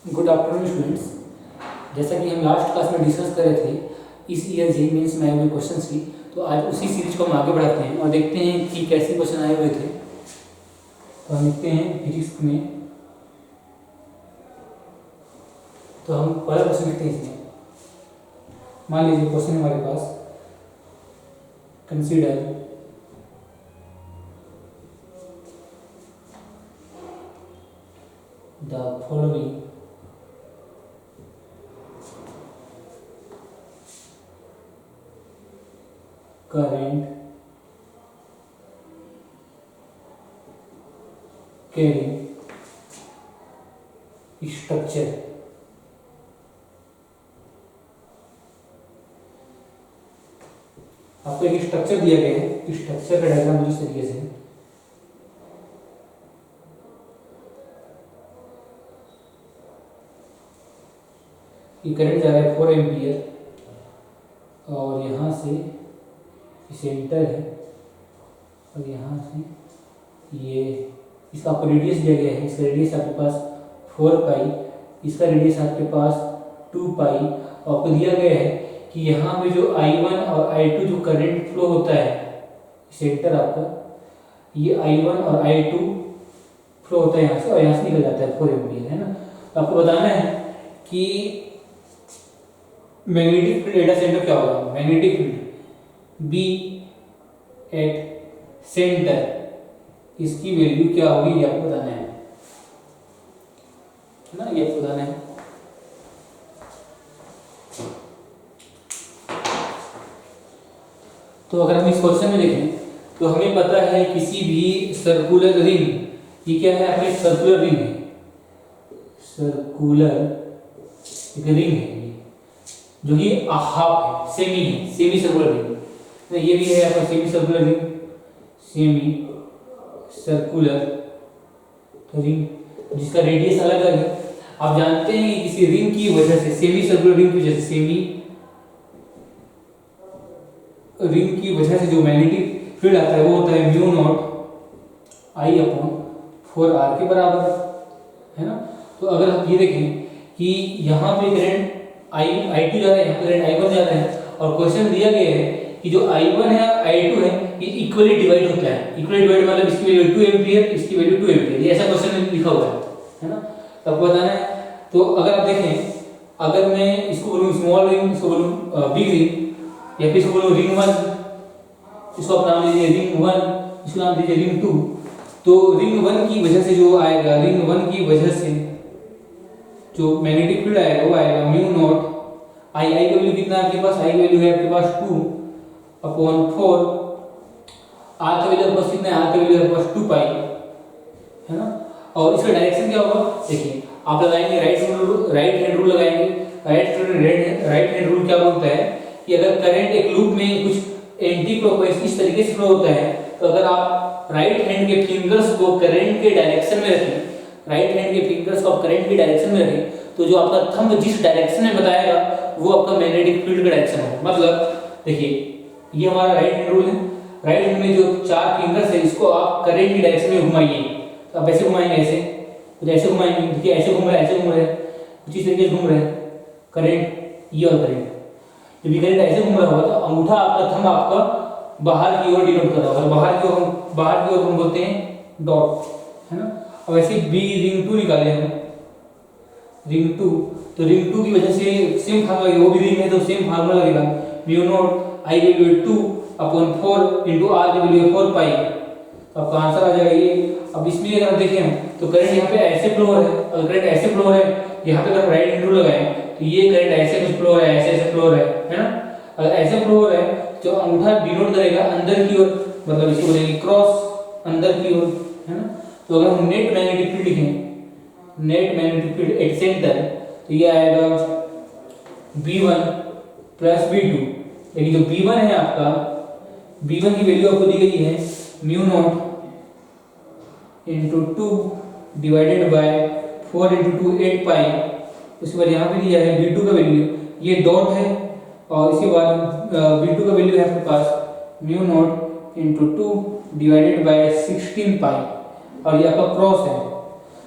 Good afternoon students. जैसा कि हम लास्ट क्लास में डिस्कस कर रहे थे इस ईयर जेईई मेंस में आए हुए क्वेश्चन की, तो आज उसी सीरीज को हम आगे बढ़ाते हैं और देखते हैं कि कैसे क्वेश्चन आए हुए थे। तो हम देखते हैं फिजिक्स में, तो हम पहला क्वेश्चन देखते हैं। इसमें मान लीजिए क्वेश्चन हमारे पास, consider the following current carrying structure। आपको एक स्ट्रक्चर दिया गया है, स्ट्रक्चर का डायग्राम इस तरीके से, ये करंट जा रहा है 4 एम्पियर और यहाँ से सेंटर है और यहाँ से ये, इसका आपको रेडियस दिया गया है। इसका रेडियस आपके पास 4 पाई, इसका रेडियस आपके पास 2 पाई। आपको दिया गया है कि यहाँ पे जो I1 और I2 जो करंट फ्लो होता है, सेंटर आपका ये I1 और I2 फ्लो होता है यहाँ से और यहाँ से निकल जाता है 4 एम्पियर, है ना। तो आपको बताना है कि मैग्नेटिक फील्ड एट सेंटर क्या होगा। Magnetic field B at centre, इसकी वैल्यू क्या होगी ये आपको बताना है ना, ये आपको बताना है। तो अगर हम इस क्वेश्चन में देखें तो हमें पता है किसी भी सर्कुलर रिंग, ये क्या है, अपने सर्कुलर रिंग है, सर्कुलर एक रिंग है जो कि हाफ है, सेमी है, सेमी सर्कुलर रिंग। तो ये भी है आपका semi circular ring, semi circular ring जिसका रेडियस अलग अलग है। आप जानते हैं कि किसी रिंग की वजह से, सेमी सर्कुलर रिंग की वजह से, सेमी रिंग की वजह से जो मैग्नेटिक फील्ड आता है वो होता है mu not I upon 4r के बराबर, है ना। तो अगर आप ये देखें कि यहाँ पे करंट I2 जा रहा है, यहाँ पे करंट I1 जा रहा है और क्वेश्चन दिया गया है कि जो I1 है I2 है ये इक्वली डिवाइड होता है। इक्वली डिवाइड मतलब इसकी वैल्यू 2 एम्पियर, इसकी वैल्यू 2 एम्पियर, ये ऐसा क्वेश्चन में लिखा हुआ है ना। तो आपको बताना है। तो अगर आप देखें, अगर मैं इसको बोलूँ स्मॉल रिंग, इसको बोलूँ बिग रिंग, या फिर इसको बोलूँ रिंग 1, इसको आप नाम लीजिए रिंग 1, इसको नाम दीजिए रिंग 2। तो रिंग 1 की वजह से जो आएगा, रिंग 1 की वजह से जो मैग्नेटिक फील्ड आएगा वो आएगा म्यू नॉट आई का वैल्यू कितना है आपके पास, आई की वैल्यू है आपके पास 2 अपॉन 4, आर का वैल्यू आपके पास कितना है, आर का वैल्यू आपके पास 2 पाई, है ना। और इसका डायरेक्शन क्या होगा, देखिए आप लगाएंगे राइट हैंड रूल लगाएंगे। राइट हैंड रूल क्या बोलता है कि अगर करंट एक लूप में कुछ एंटी क्लॉकवाइज इस तरीके से फ्लो होता है, तो अगर आप राइट हैंड के फिंगर्स को करंट के डायरेक्शन में रखें, राइट हैंड के फिंगर्स को आप करंट की डायरेक्शन में रखें, तो जो आपका थंब जिस डायरेक्शन में बताएगा वो आपका मैग्नेटिक फील्ड का डायरेक्शन है। मतलब देखिए ये हमारा राइट हैंड रूल है, राइट हैंड में जो 4 फिंगर्स है इसको आप करंट की डायरेक्शन में घुमाइए। तो आप ऐसे घुमाएंगे, ऐसे कुछ ऐसे घुमाएंगे, देखिए ऐसे घूम रहा है, ऐसे घूम रहा है, कुछ इस तरीके से घूम रहा है करंट, ये और करंट। जब ये करंट ऐसे घूम रहा होगा तो अंगूठा आपका, थंब आपका बाहर की ओर डिनोट कर रहा होगा। बाहर की ओर हम बोलते हैं डॉट, है ना। अब ऐसे बी रिंग 2 निकाले हम, रिंग 2, तो रिंग 2 की वजह से सेम फार्मूला, वो भी रिंग है तो सेम फार्मूला लगेगा, म्यू नॉट आई की वैल्यू 2 अपॉन 4 इंटू आर की वैल्यू 4 पाई। तो आपका आंसर आ जाएगा ये। अब इसमें अगर आप देखें तो करंट यहाँ पे ऐसे फ्लो हो रहा है, अगर करंट ऐसे फ्लो हो रहा है, यहाँ पे अगर राइट हैंड रूल लगाएं तो ये करंट ऐसे कुछ फ्लो हो रहा है, ऐसे फ्लो हो रहा है ना। अगर ऐसे फ्लो हो रहा है तो अंगूठा डिनोट करेगा अंदर की ओर, मतलब इसको बोलेंगे क्रॉस, अंदर की ओर, है ना। तो अगर हम नेट मैग्नेटिक फील्ड लिखें, net magnetic field at centre, तो ये आएगा B1 प्लस B2। लेकिन जो B1 है आपका, B1 की वैल्यू आपको दी गई है mu naught into 2 divided bye 4 into 2 8 पाई। उसके बाद यहाँ पे दिया है B2 का वैल्यू, ये डॉट है, और इसके बाद B2 का वैल्यू है आपके पास mu naught into 2 divided by 16 pi, और ये आपका क्रॉस है।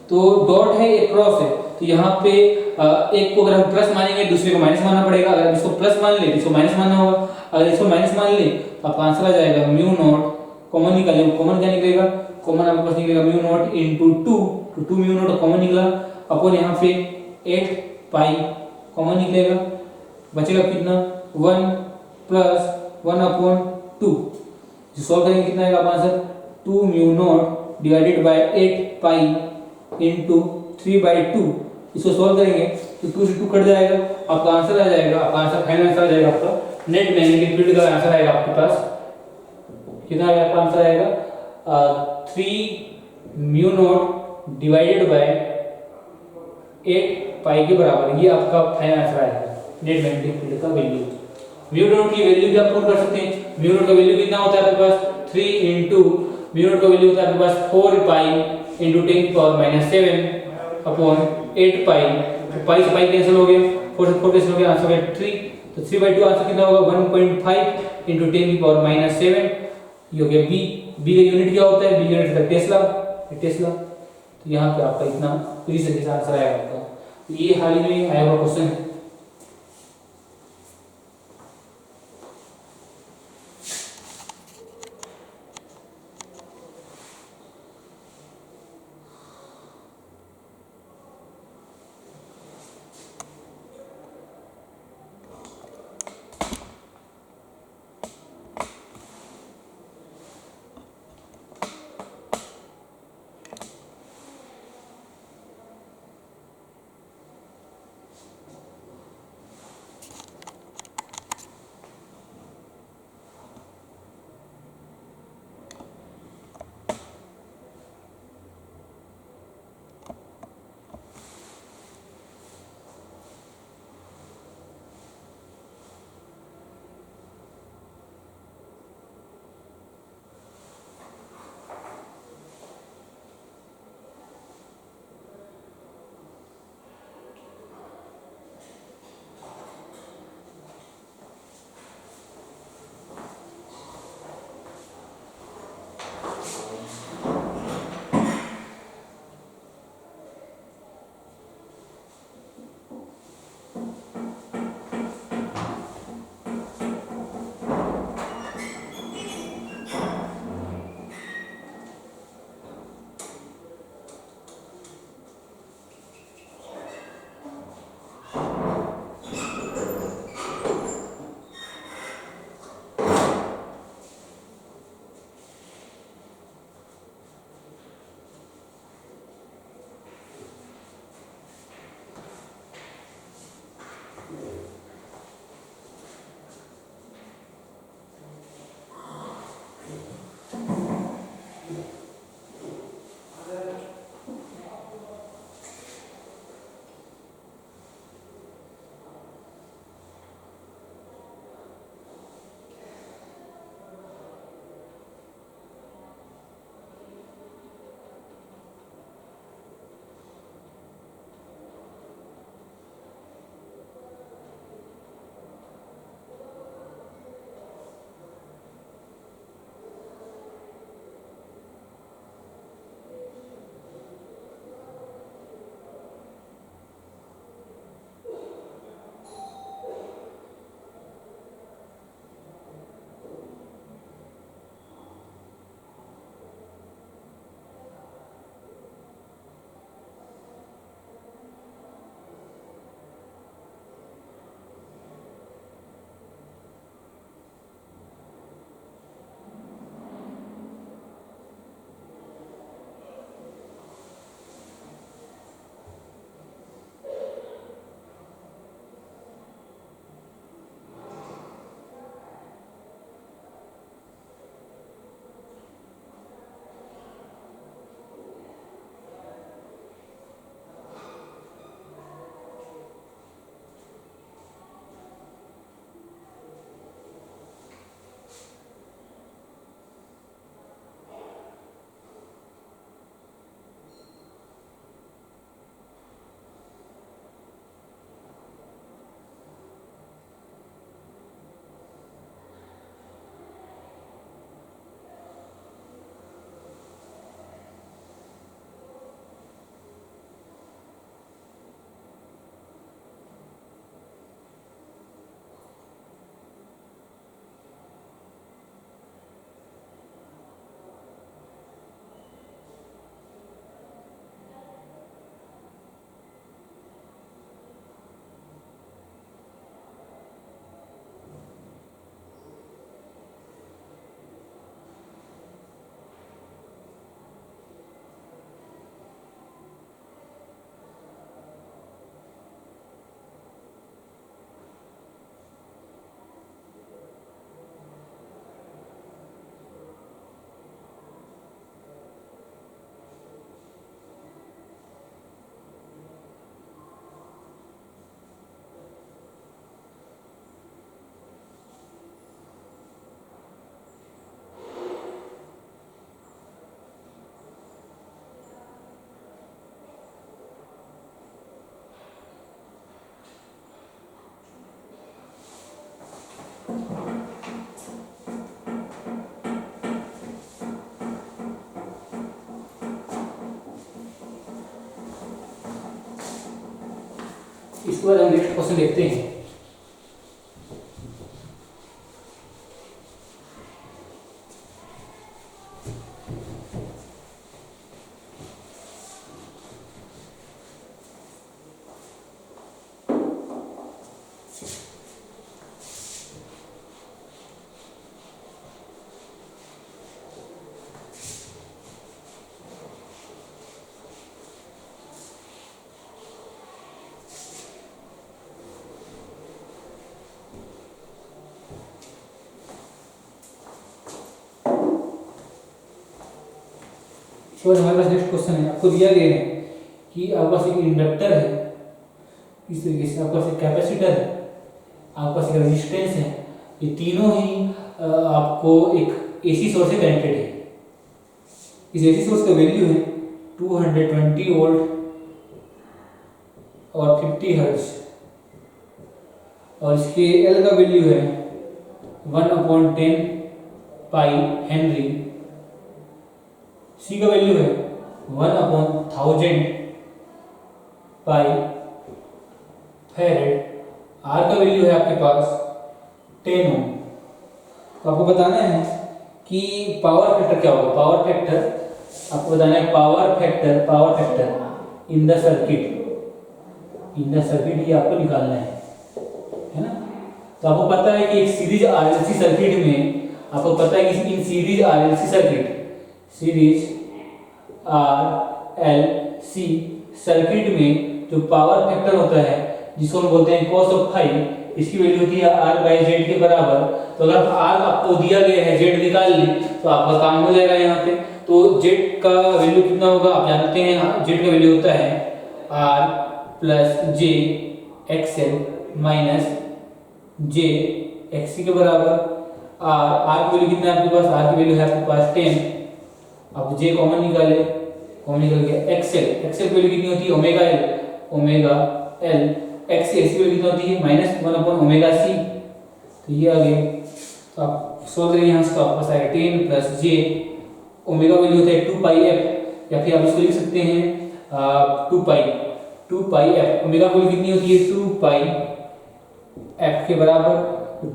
तो डॉट है, ये क्रॉस है, तो यहाँ पे एक को अगर हम प्लस मानेंगे दूसरे को माइनस मानना पड़ेगा। अगर इसको प्लस मान ले इसको माइनस मानना होगा। अगर इसको माइनस मान ले तो आपका आंसर आ जाएगा म्यू नॉट, कॉमन निकालेंगे, कॉमन क्या निकलेगा, कॉमन आपके पास निकलेगा म्यू नॉट इंटू टू, तो टू म्यू नॉट कॉमन निकला, अपन यहाँ पे 8 पाई कॉमन निकलेगा, बचेगा कितना 1 प्लस 1 अपॉन 2। सॉल्व करेंगे कितना आएगा आपका answer 2 mu naught divided by 8 pi into 3/2। इसको सॉल्व करेंगे तो 2 से 2 कट जाएगा, आपका आंसर आ जाएगा, आपका आंसर फाइनल आंसर आ जाएगा, आपका नेट मैग्नेटिक फील्ड का आंसर आएगा आपके पास कितना आएगा, आपका आंसर आएगा 3 म्यू नॉट डिवाइडेड बाय 8 पाई के बराबर। ये आपका फाइनल आंसर आएगा नेट मैग्नेटिक फील्ड का वैल्यू। म्यू नॉट की वैल्यू भी आप पुट कर सकते हैं। म्यू नॉट का वैल्यू कितना होता है आपके पास 3 इंटू म्यू नॉट का वैल्यू होता है आपके पास 4 पाई इंटू 10⁻⁷ अपॉन 8 पाई। तो पाई से पाई कैंसिल हो गया, 4 से 4 कैंसिल हो गया, आंसर है 3। तो 3/2 आंसर कितना होगा 1.5 इंटू 10⁻⁷। ये हो गया बी। बी का यूनिट क्या होता है, बी यूनिट होता है टेस्ला, टेस्ला। तो यहाँ पे आपका इतना पूरी तरीके से आंसर आएगा आपका। तो ये हाल ही में आया हुआ क्वेश्चन है। इसके बाद हम नेक्स्ट क्वेश्चन देखते हैं। और हमारे पास नेक्स्ट क्वेश्चन है, आपको दिया गया है कि आपके पास एक इंडक्टर है, इस तरीके से आपके पास एक कैपेसिटर है, आपके पास एक रेजिस्टेंस है, ये तीनों ही आपको एक एसी सोर्स से कनेक्टेड है। इस एसी सोर्स का वैल्यू है 220 वोल्ट और 50 हर्ट्ज, और इसके एल का वैल्यू है 1/10 पाई हेनरी, सी का वैल्यू है 1/1000 पाई फेरेड, आर का वैल्यू है आपके पास 10 ओम। तो आपको बताना है कि पावर फैक्टर क्या होगा। पावर फैक्टर आपको बताना है, power factor in the circuit, ये आपको निकालना है ना। तो आपको पता है कि एक सीरीज आरएलसी सर्किट में, आपको पता है कि in series RLC circuit, series RLC circuit में जो पावर फैक्टर होता है जिसको हम बोलते हैं cos ऑफ फाई, इसकी वैल्यू होती है R/Z के बराबर। तो अगर R आपको दिया गया है, Z निकाल लें तो आपका काम हो जाएगा यहाँ पे। तो Z का वैल्यू कितना होगा आप जानते हैं, Z का वैल्यू होता है R + J XL - J XC के बराबर। R की वैल्यू कितना है आपके पास, R की वैल्यू है आपके पास 10, अब J कॉमन निकाले, कॉमन निकल गया। XL की वैल्यू कितनी होती है ओमेगा L, XC की वैल्यू कितनी होती है -1/ωc। तो ये आ गया, तो आप सोल्व करेंगे यहाँ से, तो आपके पास आएगा 10 + J, ओमेगा वैल्यू होता है 2πf, या फिर आप इसको लिख सकते हैं 2πf। ओमेगा वैल्यू कितनी होती है 2πf के बराबर,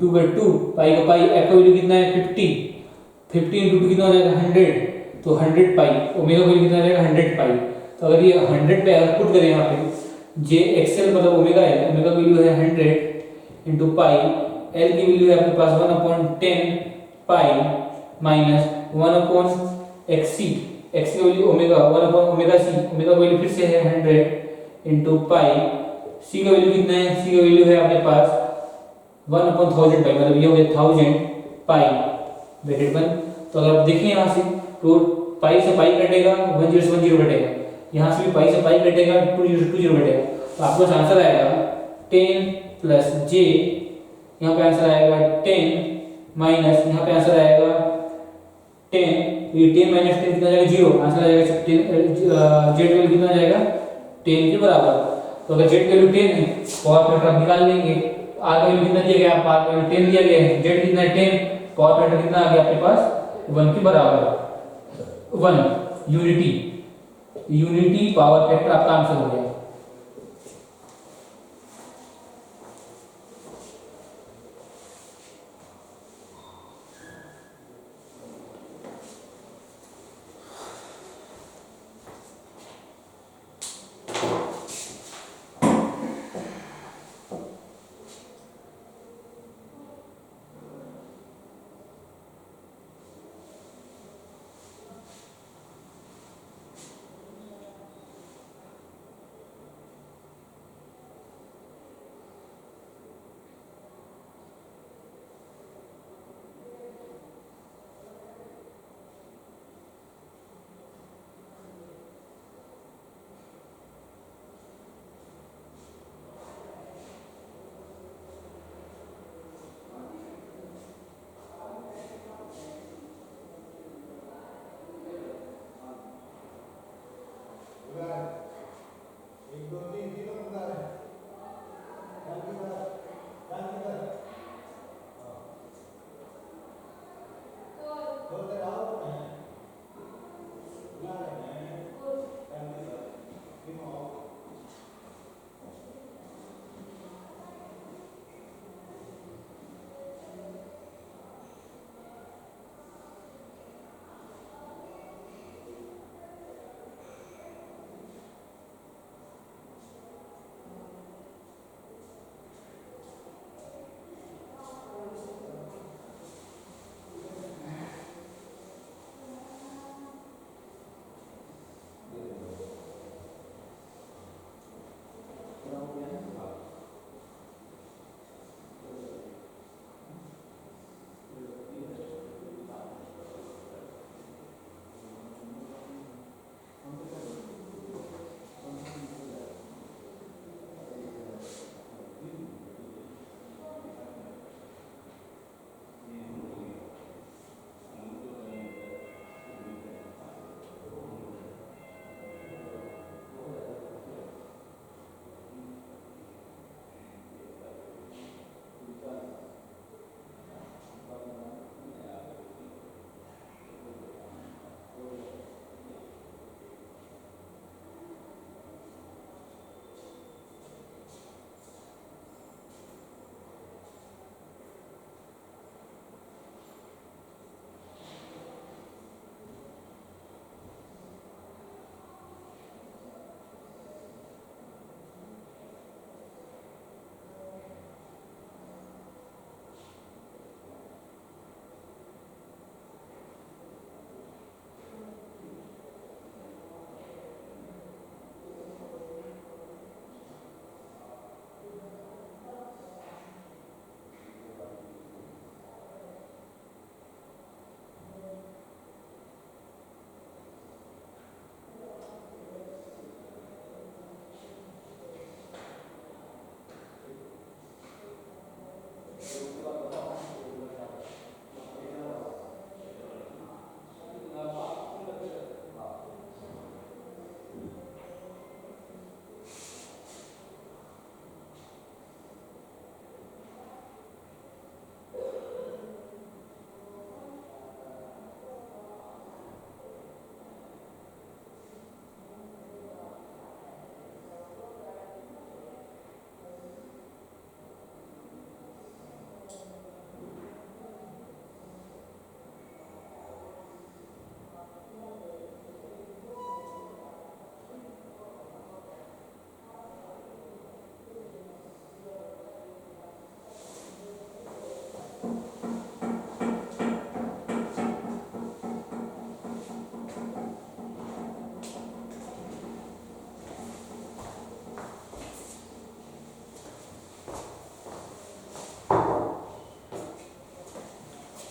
2/2 पाई का पाई, f का वैल्यू कितना है 50, 50 × 2 कितना हो जाएगा 100, तो 100 पाई, ओमेगा वैल्यू कितना आ जाएगा 100 पाई। तो अगर ये 100 पे अगर पुट करें यहाँ पे, जे एक्सएल मतलब ओमेगा है, ओमेगा की वैल्यू है 100 × पाई, एल की वैल्यू है आपके पास 1/10 पाई -1/xc, एक्स की वैल्यू ओमेगा 1/ωc, ओमेगा की वैल्यू फिर से है 100 × पाई, सी का वैल्यू कितना है, सी का वैल्यू है आपके पास 1/1000 पाई, मतलब ये हो गया 1000 पाई ब्रैकेट बंद। तो अगर आप देखें यहाँ से, तो पाई से पाई कटेगा, 1 0 से 1 0 कटेगा, यहाँ से भी पाई से पाई कटेगा, 2 0 से 2 0 कटेगा। तो आपको आंसर आएगा 10 + J, यहाँ पे आंसर आएगा 10 माइनस, यहाँ पे आंसर आएगा 10, ये 10 - 10 कितना आ जाएगा 0, आंसर आ जाएगा 10, जेड वैल्यू कितना आ जाएगा 10 के बराबर। तो अगर जेड वैल्यू 10 है, पावर फैक्टर आप निकाल लेंगे। आर का वैल्यू कितना दिया गया, पावर वैल्यू 10 दिया गया है, जेड कितना है 10, पावर फैक्टर कितना आ गया आपके पास 1 के बराबर, 1 यूनिटी पावर फैक्टर आपका आंसर हो गया।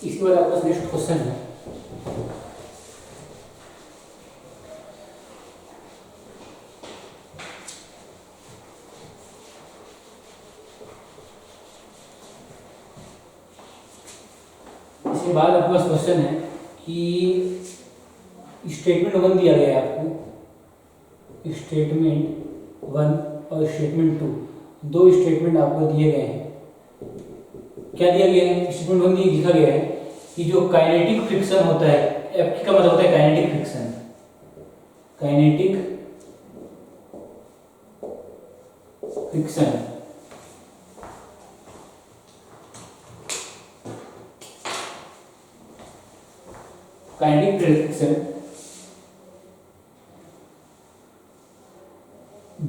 इसके बाद आपका नेक्स्ट क्वेश्चन है, इसके बाद आपके पास क्वेश्चन है कि स्टेटमेंट 1 दिया गया है आपको, स्टेटमेंट 1 और स्टेटमेंट 2, दो स्टेटमेंट आपको दिए गए हैं। क्या दिया गया है? स्टेटमेंट 1 में लिखा गया है कि जो काइनेटिक फ्रिक्शन होता है, एफ का मतलब होता है kinetic friction, kinetic friction kinetic friction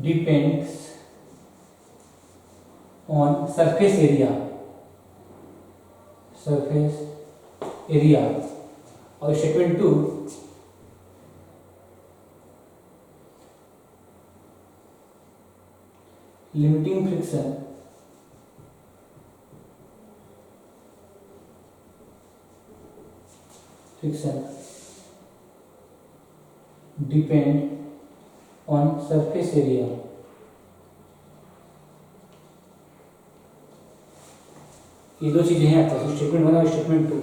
depends on surface area, surface area. और statement 2 limiting friction depend on surface area. ये दो चीजें हैं आपके पास, स्टेटमेंट 1 और स्टेटमेंट 2।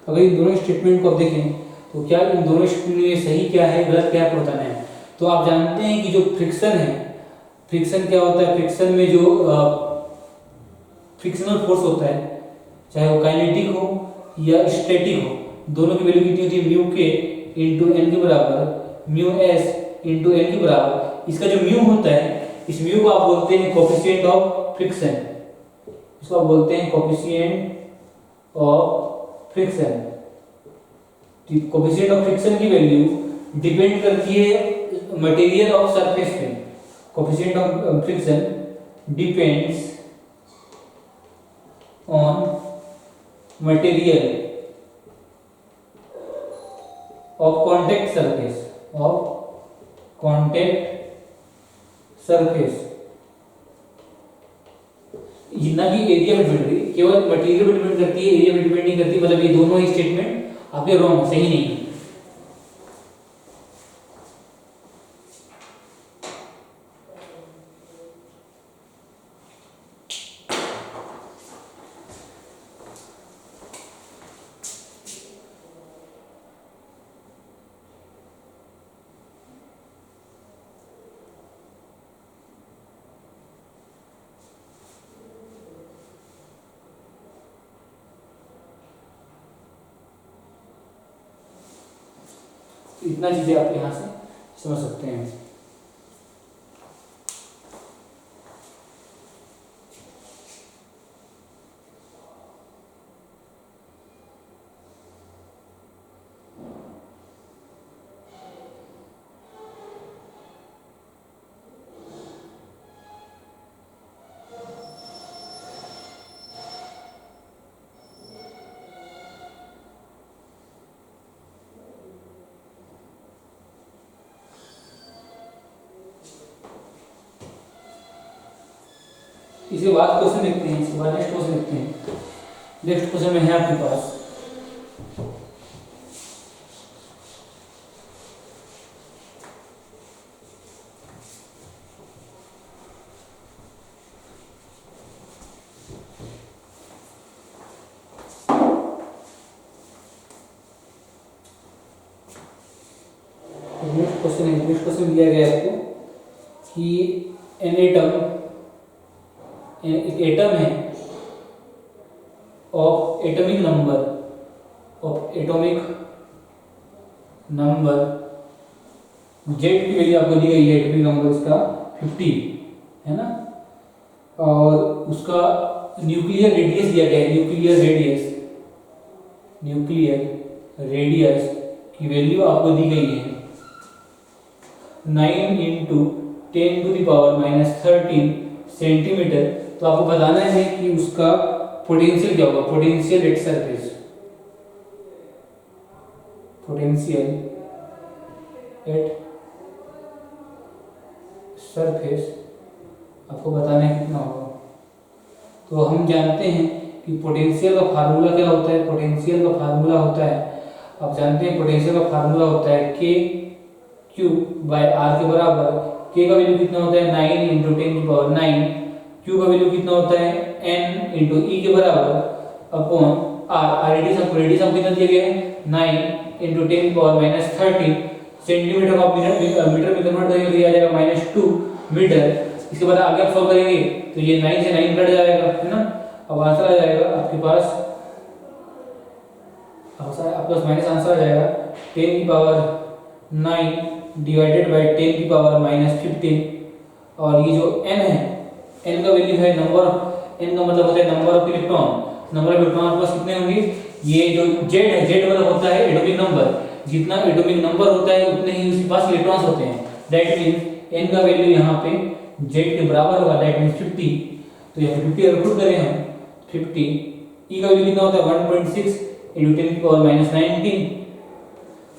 अगर इन दोनों स्टेटमेंट को आप देखें तो क्या इन दोनों स्टेटमेंट में सही क्या है, गलत क्या है, बताना है। तो आप जानते हैं कि जो फ्रिक्शन है, फ्रिक्शन क्या होता है, फ्रिक्शन में जो फ्रिक्शनल फोर्स होता है, चाहे वो काइनेटिक हो या स्टैटिक हो, दोनों की वैल्यू कितनी होती है, म्यू के इंटू एन के बराबर, म्यू एस इंटू एन के बराबर। इसका जो म्यू होता है, इस म्यू को आप बोलते हैं कोफिशिएंट ऑफ फ्रिक्शन, इसको आप बोलते हैं coefficient of friction. Coefficient of friction की वैल्यू डिपेंड करती है मटेरियल ऑफ सरफेस पे। Coefficient of friction depends on material of contact surface, of contact surface, ना कि एरिया पे डिपेंड करती, केवल मटेरियल पे डिपेंड करती है, एरिया पे डिपेंड नहीं करती। मतलब ये दोनों ही स्टेटमेंट आपके रॉन्ग, सही नहीं है। इतना चीजें आप यहां से समझ सकते हैं। इसके बाद क्वेश्चन देखते हैं, इसके बाद नेक्स्ट क्वेश्चन देखते हैं। नेक्स्ट क्वेश्चन में है आपके पास नेक्स्ट क्वेश्चन दिया गया है आपको कि एन एटम, एक एटम है ऑफ एटॉमिक नंबर जेड की वैल्यू आपको दी गई है, एटॉमिक नंबर इसका 50 है ना, और उसका न्यूक्लियर रेडियस दिया गया है, न्यूक्लियर रेडियस की वैल्यू आपको दी गई है 9 इंटू 10⁻⁻13 सेंटीमीटर। तो आपको बताना है कि उसका पोटेंशियल क्या होगा, potential at surface, potential at surface आपको बताना है कितना होगा। तो हम जानते हैं कि पोटेंशियल का फार्मूला क्या होता है। पोटेंशियल का फार्मूला होता है, आप जानते हैं पोटेंशियल का फार्मूला होता है के क्यू बाय आर के बराबर। के का वैल्यू कितना होता है 9 इंटू 10⁹, क्यू का वैल्यू कितना होता है n इंटू ई के बराबर अपॉन आर। रेडियस कितना दिया गया है 9 इंटू 10⁻30 सेंटीमीटर का मीटर में कन्वर्ट करेंगे तो ये आ जाएगा -2 मीटर। इसके बाद आगे आप सॉल्व करेंगे तो ये 9 से 9 कट जाएगा, है ना। अब आंसर आ जाएगा आपके पास माइनस आंसर आ जाएगा 10⁻9 डिवाइडेड बाय 10⁻−15। और ये जो n है, n का वैल्यू है नंबर, n का मतलब होता है number of electron. Number of electron आपके पास कितने होंगे, ये जो z है, z मतलब होता है एटॉमिक नंबर। जितना एटॉमिक नंबर होता है उतने ही उसके पास इलेक्ट्रॉन्स होते हैं। दैट मींस n का वैल्यू यहाँ पे z के बराबर होगा, दैट मींस 50। तो यहाँ 50 अगर पुट करें हम 50, e का वैल्यू कितना होता है 1.6 इंटू 10⁻19।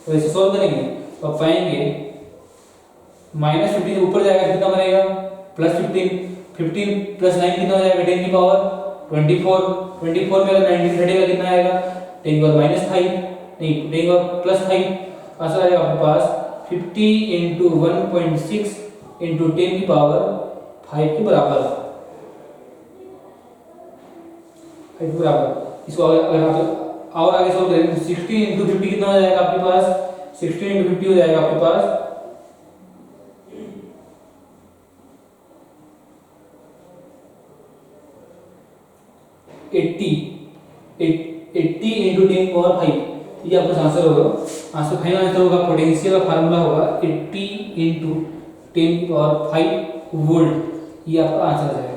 तो ऐसे सॉल्व करेंगे तो आप पाएंगे -15 ऊपर जाएगा कितना बनेगा +15, 15 + 9 कितना हो जाएगा 10 की पावर 24, 24 में अगर 19 घटेगा कितना आएगा 10⁻5 नहीं 10⁻+5। आंसर आएगा आपके पास 50 इंटू 1.6 इंटू 10 की पावर 5 के बराबर, 5 के बराबर। इसको अगर आप और आगे सॉल्व करें तो 16 इंटू 50 कितना हो जाएगा आपके पास 16 इंटू 50 हो जाएगा आपके पास 80 इंटू 10⁻5। ये आपका आंसर होगा। आंसर फाइनल आंसर होगा, पोटेंशियल का फार्मूला होगा 80 इंटू 10⁻5 वोल्ट। ये आपका आंसर है।